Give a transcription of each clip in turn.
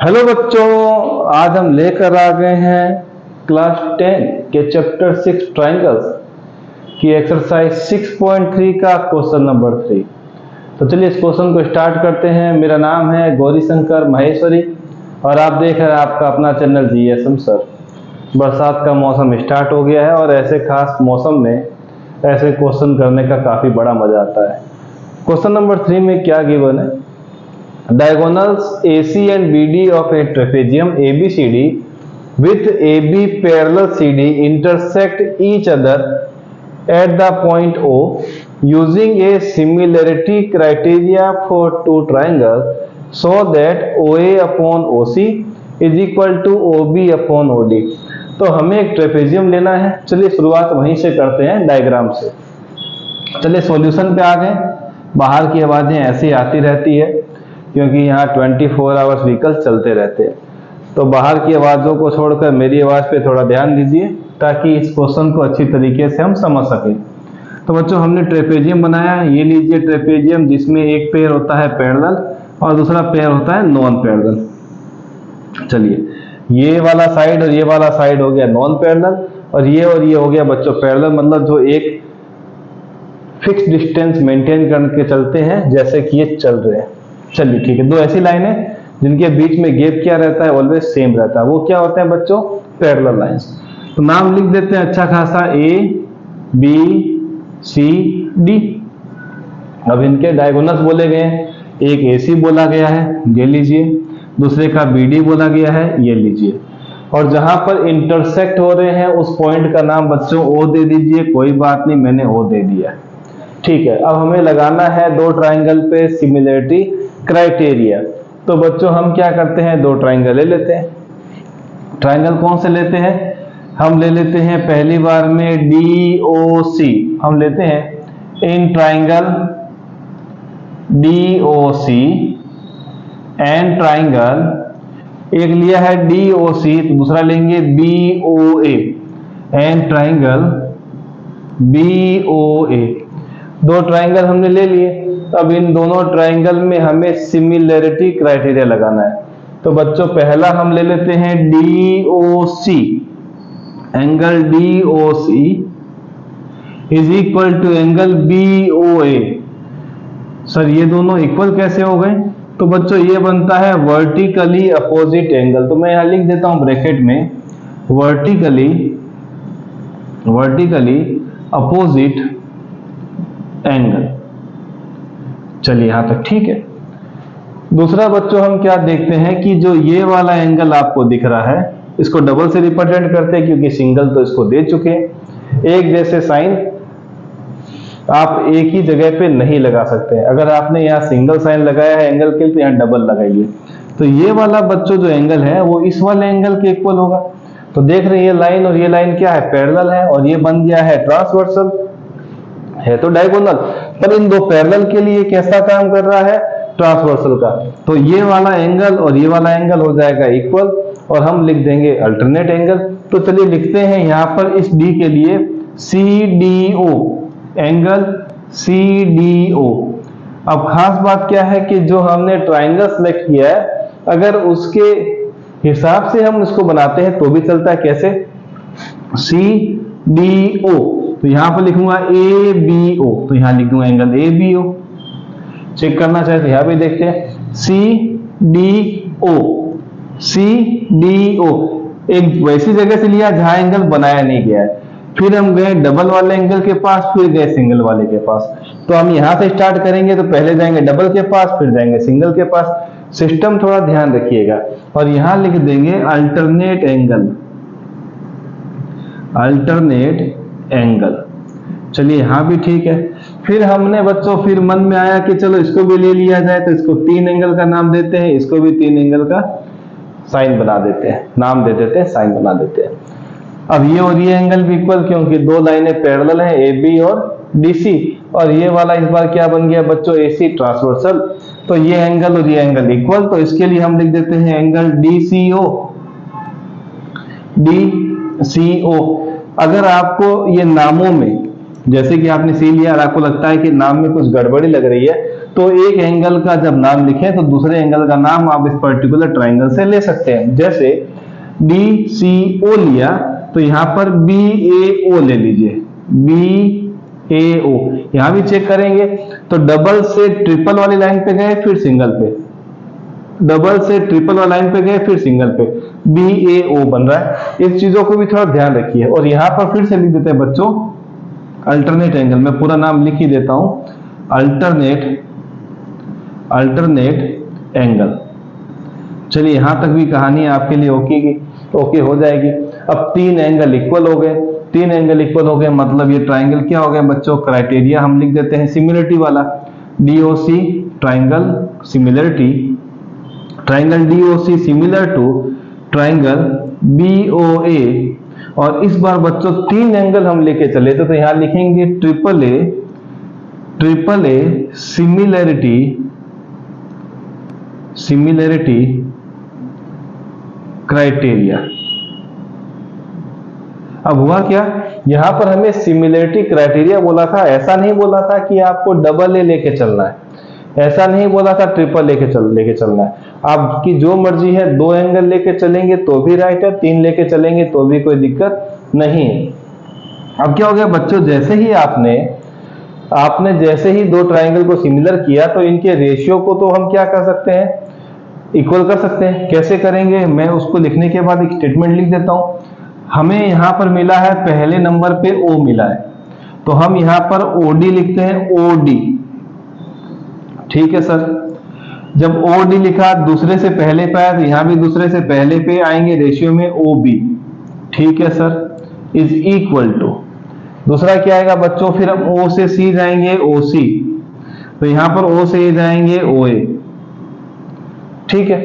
Hello बच्चों, आज हम लेकर आ गए हैं क्लास 10 के चैप्टर 6 ट्राइंगल्स की एक्सरसाइज 6.3 का क्वेश्चन नंबर 3। तो चलिए इस क्वेश्चन को स्टार्ट करते हैं। मेरा नाम है गौरी शंकर महेश्वरी और आप देख रहे हैं आपका अपना चैनल जीएसएम सर। बरसात का मौसम स्टार्ट हो गया है और ऐसे खास मौसम में ऐसे क्वेश्चन करने का काफ़ी बड़ा मजा आता है। क्वेश्चन नंबर 3 में क्या गिवन है? Diagonals AC and BD of a trapezium ABCD with AB parallel CD intersect each other at the point O using a similarity criteria for two triangles so that OA upon OC is equal to OB upon OD। तो हमें एक trapezium लेना है। चलिए शुरुआत वहीं से करते हैं, डायग्राम से। चलिए सॉल्यूशन पे आ गए। बाहर की आवाज़ें ऐसी आती रहती है क्योंकि यहाँ 24 आवर्स व्हीकल चलते रहते हैं, तो बाहर की आवाज़ों को छोड़कर मेरी आवाज़ पे थोड़ा ध्यान दीजिए ताकि इस क्वेश्चन को अच्छी तरीके से हम समझ सकें। तो बच्चों हमने ट्रेपेजियम बनाया है। ये लीजिए ट्रेपेजियम, जिसमें एक पैर होता है पैरेलल और दूसरा पैर होता है नॉन पैरेलल। चलिए ये वाला साइड और ये वाला साइड हो गया नॉन पैरेलल और ये हो गया बच्चों पैरेलल, मतलब जो एक फिक्स डिस्टेंस मेंटेन करके चलते हैं जैसे कि ये चल रहे हैं। चलिए ठीक है, दो ऐसी लाइनें जिनके बीच में गैप क्या रहता है, ऑलवेज सेम रहता है, वो क्या होते हैं बच्चों? Parallel lines. तो नाम लिख देते हैं अच्छा खासा A B C D। अब इनके डायगोनल्स बोले गए हैं। एक AC बोला गया है, ये लीजिए, दूसरे का BD बोला गया है, ये लीजिए, और जहां पर इंटरसेक्ट हो रहे हैं उस पॉइंट का नाम बच्चों O दे दीजिए। कोई बात नहीं, मैंने O दे दिया। ठीक है, अब हमें लगाना है दो ट्राइंगल पे सिमिलरिटी क्राइटेरिया। तो बच्चों हम क्या करते हैं, दो ट्राइंगल ले लेते हैं। ट्राइंगल कौन से लेते हैं? हम ले लेते हैं पहली बार में DOC। हम लेते हैं in triangle DOC and triangle, एक लिया है DOC तो दूसरा लेंगे BOA एंड ट्राइंगल BOA। दो ट्राइंगल हमने ले लिए। अब इन दोनों ट्राइंगल में हमें सिमिलरिटी क्राइटेरिया लगाना है। तो बच्चों पहला हम ले लेते हैं DOC, angle DOC is equal to angle BOA। Sir ये दोनों इक्वल कैसे हो गए? तो बच्चों ये बनता है वर्टिकली अपोजिट एंगल। तो मैं यहां लिख देता हूं ब्रैकेट में वर्टिकली अपोजिट एंगल। चलिए यहां तक ठीक है। दूसरा बच्चों हम क्या देखते हैं कि जो ये वाला एंगल आपको दिख रहा है, इसको डबल से रिप्रेजेंट करते हैं क्योंकि सिंगल तो इसको दे चुके हैं। एक जैसे साइन आप एक ही जगह पे नहीं लगा सकते हैं। अगर आपने यहाँ सिंगल साइन लगाया है एंगल के लिए तो यहाँ डबल लगाइए। तो ये वाला बच्चों जो एंगल है वो इस वाले एंगल के इक्वल होगा। तो देख रहे हैं ये लाइन और ये लाइन क्या है, पैरेलल है, और ये बन गया है ट्रांसवर्सल, है तो डायगोनल, पर इन दो पैरेलल के लिए कैसा काम कर रहा है, ट्रांसवर्सल का। तो ये वाला एंगल और ये वाला एंगल हो जाएगा इक्वल और हम लिख देंगे अल्टरनेट एंगल। तो चलिए लिखते हैं यहां पर इस D के लिए CDO, एंगल CDO। अब खास बात क्या है कि जो हमने ट्राइंगल सेलेक्ट किया है अगर उसके हिसाब से हम इसको बनाते हैं तो भी चलता है। कैसे? CDO, तो यहां पर लिखूंगा ABO, तो यहां लिख दूंगा एंगल ABO। चेक करना चाहे तो यहां भी देखते हैं CDO एक वैसी जगह से लिया जहां एंगल बनाया नहीं गया है। फिर हम गए डबल वाले एंगल के पास, फिर गए सिंगल वाले के पास। तो हम यहां से स्टार्ट करेंगे तो पहले जाएंगे डबल के पास, फिर जाएंगे सिंगल के पास। सिस्टम थोड़ा ध्यान रखिएगा। और यहां लिख देंगे अल्टरनेट एंगल। चलिए यहां भी ठीक है। फिर हमने बच्चों फिर मन में आया कि चलो इसको भी ले लिया जाए, तो इसको 3 एंगल का नाम देते हैं, इसको भी 3 एंगल का साइन बना देते हैं, नाम दे देते हैं, साइन बना देते हैं। अब ये और ये एंगल भी इक्वल क्योंकि दो लाइनें पैरेलल हैं, AB और DC, और ये वाला इस बार क्या बन गया बच्चों, AC ट्रांसवर्सल। तो ये एंगल और ये एंगल इक्वल, तो इसके लिए हम लिख देते हैं एंगल DCO। अगर आपको ये नामों में, जैसे कि आपने सी लिया और आपको लगता है कि नाम में कुछ गड़बड़ी लग रही है, तो एक एंगल का जब नाम लिखें तो दूसरे एंगल का नाम आप इस पर्टिकुलर ट्राइंगल से ले सकते हैं। जैसे DCO लिया तो यहां पर BAO ले लीजिए, BAO। यहां भी चेक करेंगे तो डबल से ट्रिपल वाली लाइन पे गए, फिर सिंगल पे, डबल से ट्रिपल वाली लाइन पे गए, फिर सिंगल पे, BAO बन रहा है। इस चीजों को भी थोड़ा ध्यान रखिए। और यहां पर फिर से लिख देते हैं बच्चों अल्टरनेट एंगल। मैं पूरा नाम लिख ही देता हूं, अल्टरनेट एंगल। चलिए यहां तक भी कहानी आपके लिए ओके हो जाएगी। अब 3 एंगल इक्वल हो गए, 3 एंगल इक्वल हो गए मतलब ये ट्राइंगल क्या हो गया बच्चों, क्राइटेरिया हम लिख देते हैं सिमिलरिटी वाला, DOC triangle similarity, triangle DOC similar to triangle BOA। और इस बार बच्चों 3 एंगल हम लेके चले तो यहां लिखेंगे ट्रिपल ए सिमिलरिटी क्राइटेरिया। अब हुआ क्या, यहां पर हमें सिमिलरिटी क्राइटेरिया बोला था, ऐसा नहीं बोला था कि आपको डबल ए लेके चलना है, ऐसा नहीं बोला था ट्रिपल लेके चलना है। आपकी जो मर्जी है, 2 एंगल लेके चलेंगे तो भी राइट है, 3 लेके चलेंगे तो भी कोई दिक्कत नहीं है। अब क्या हो गया बच्चों, जैसे ही आपने जैसे ही 2 ट्राइंगल को सिमिलर किया तो इनके रेशियो को तो हम क्या कर सकते हैं, इक्वल कर सकते हैं। कैसे करेंगे, मैं उसको लिखने के बाद एक स्टेटमेंट लिख देता हूं। हमें यहां पर मिला है पहले नंबर पे O मिला है, तो हम यहां पर OD लिखते हैं, OD। ठीक है सर, जब OD लिखा दूसरे से पहले पे आया तो यहां भी दूसरे से पहले पे आएंगे रेशियो में OB। ठीक है सर, इज इक्वल टू, दूसरा क्या आएगा बच्चों, फिर हम O से C जाएंगे OC, तो यहां पर O से A जाएंगे OA। ठीक है,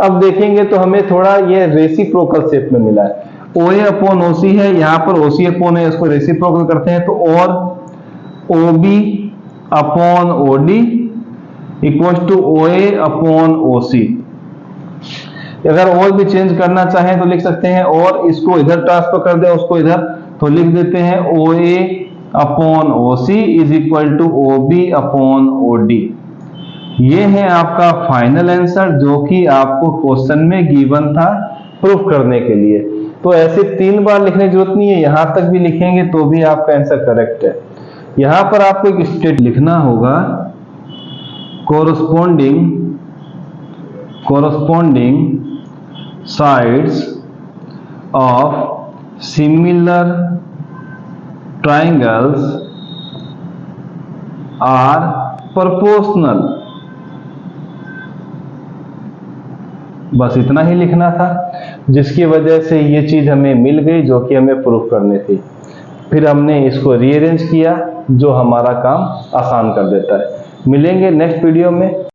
अब देखेंगे तो हमें थोड़ा ये रेसिप्रोकल शेप में मिला है, OA अपॉन OC है, यहां पर OC अपॉन है, इसको रेसिप्रोकल करते हैं तो और OB upon OD equals to OA upon OC। अगर और भी चेंज करना चाहें तो लिख सकते हैं, और इसको इधर ट्रांसफर कर दें उसको इधर, तो लिख देते हैं OA upon OC is equal to OB upon OD। ये है आपका फाइनल आंसर जो कि आपको क्वेश्चन में गिवन था प्रूफ करने के लिए। तो ऐसे 3 बार लिखने की जरूरत नहीं है, यहां तक भी लिखेंगे तो भी आपका आंसर करेक्ट है। यहां पर आपको एक स्टेट लिखना होगा, corresponding sides of similar triangles are proportional। बस इतना ही लिखना था, जिसकी वजह से ये चीज हमें मिल गई जो कि हमें प्रूफ करनी थी। फिर हमने इसको रीअरेंज किया जो हमारा काम आसान कर देता है। मिलेंगे नेक्स्ट वीडियो में।